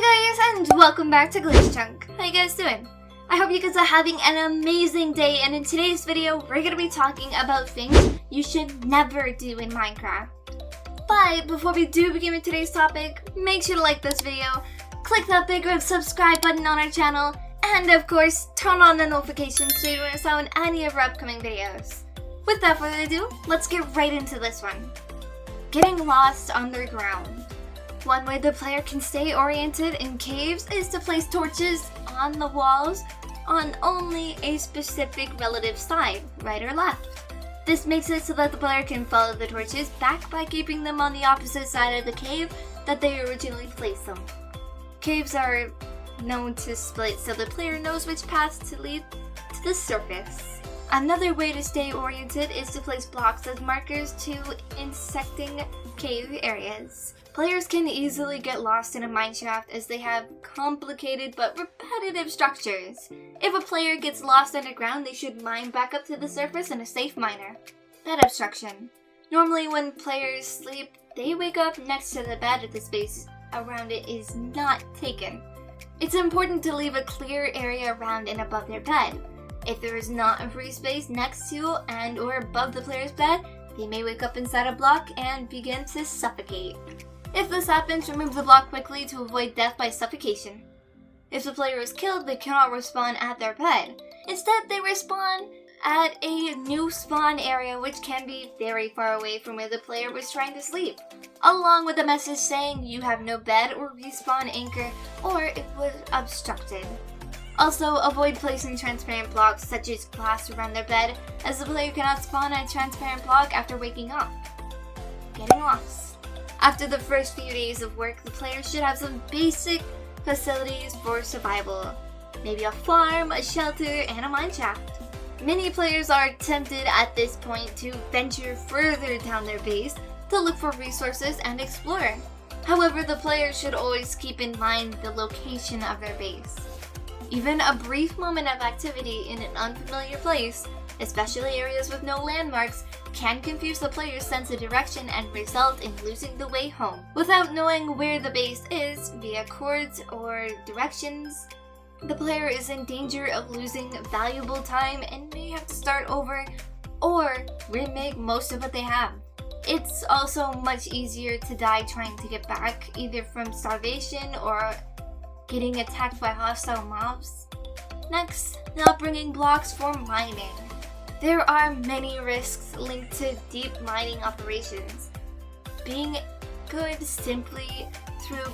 Hi guys, and welcome back to Glaze Chunk. How you guys doing? I hope you guys are having an amazing day, and in today's video, we're going to be talking about things you should never do in Minecraft. But before we do begin with today's topic, make sure to like this video, click that big red subscribe button on our channel, and of course, turn on the notifications so you don't miss out on any of our upcoming videos. Without further ado, let's get right into this one. Getting lost underground. One way the player can stay oriented in caves is to place torches on the walls on only a specific relative side, right or left. This makes it so that the player can follow the torches back by keeping them on the opposite side of the cave that they originally placed them. Caves are known to split so the player knows which paths to lead to the surface. Another way to stay oriented is to place blocks as markers to intersecting cave areas. Players can easily get lost in a mineshaft as they have complicated but repetitive structures. If a player gets lost underground, they should mine back up to the surface in a safe miner. Bed obstruction. Normally when players sleep, they wake up next to the bed if the space around it is not taken. It's important to leave a clear area around and above their bed. If there is not a free space next to and or above the player's bed, they may wake up inside a block and begin to suffocate. If this happens, remove the block quickly to avoid death by suffocation. If the player is killed, they cannot respawn at their bed. Instead, they respawn at a new spawn area which can be very far away from where the player was trying to sleep, along with a message saying you have no bed or respawn anchor or it was obstructed. Also, avoid placing transparent blocks such as glass around their bed, as the player cannot spawn a transparent block after waking up. Getting lost. After the first few days of work, the player should have some basic facilities for survival. Maybe a farm, a shelter, and a mineshaft. Many players are tempted at this point to venture further down their base to look for resources and explore. However, the player should always keep in mind the location of their base. Even a brief moment of activity in an unfamiliar place, especially areas with no landmarks, can confuse the player's sense of direction and result in losing the way home. Without knowing where the base is via coords or directions, the player is in danger of losing valuable time and may have to start over or remake most of what they have. It's also much easier to die trying to get back, either from starvation or getting attacked by hostile mobs. Next, not bringing blocks for mining. There are many risks linked to deep mining operations. Being good simply through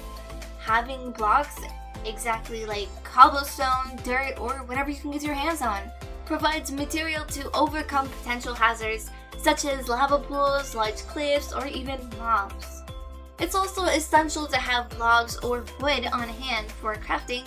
having blocks, exactly like cobblestone, dirt, or whatever you can get your hands on, provides material to overcome potential hazards such as lava pools, large cliffs, or even mobs. It's also essential to have logs or wood on hand for crafting.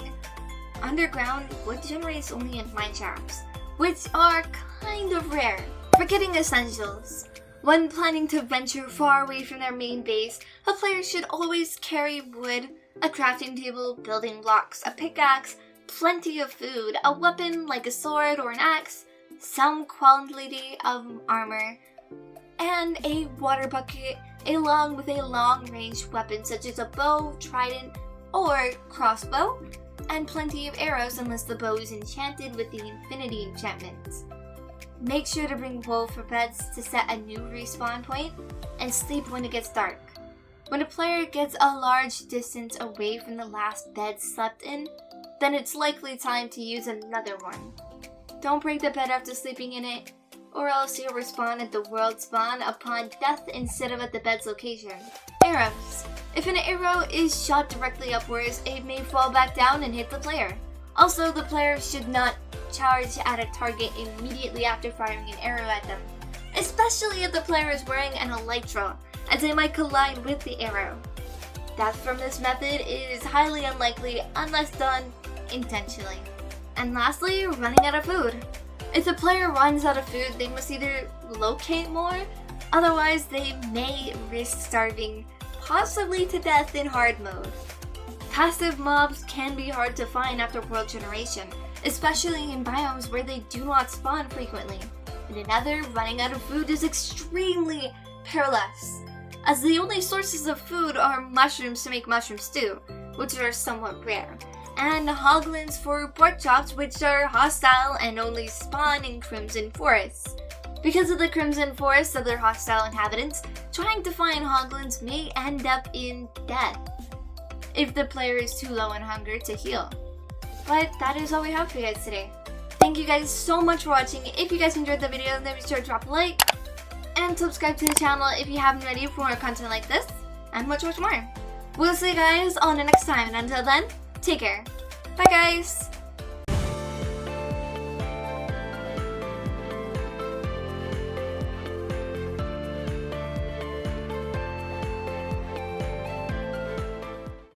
Underground, wood generates only in mineshafts, which are kind of rare. Forgetting essentials. When planning to venture far away from their main base, a player should always carry wood, a crafting table, building blocks, a pickaxe, plenty of food, a weapon like a sword or an axe, some quantity of armor, and a water bucket, along with a long-range weapon such as a bow, trident, or crossbow, and plenty of arrows unless the bow is enchanted with the infinity enchantment. Make sure to bring wool for beds to set a new respawn point, and sleep when it gets dark. When a player gets a large distance away from the last bed slept in, then it's likely time to use another one. Don't break the bed after sleeping in it, or else you'll respawn at the world spawn upon death instead of at the bed's location. Arrows. If an arrow is shot directly upwards, it may fall back down and hit the player. Also, the player should not charge at a target immediately after firing an arrow at them, especially if the player is wearing an elytra, as they might collide with the arrow. Death from this method is highly unlikely unless done intentionally. And lastly, running out of food. If the player runs out of food, they must either locate more, otherwise they may risk starving, possibly to death in hard mode. Passive mobs can be hard to find after world generation, especially in biomes where they do not spawn frequently. In another, running out of food is extremely perilous, as the only sources of food are mushrooms to make mushroom stew, which are somewhat rare, and hoglins for pork chops, which are hostile and only spawn in crimson forests. Because of the crimson forests of their hostile inhabitants, trying to find hoglins may end up in death if the player is too low in hunger to heal. But that is all we have for you guys today. Thank you guys so much for watching. If you guys enjoyed the video, then be sure to drop a like and subscribe to the channel if you haven't already for more content like this and much more. We'll see you guys on the next time, and until then, take care. Bye guys!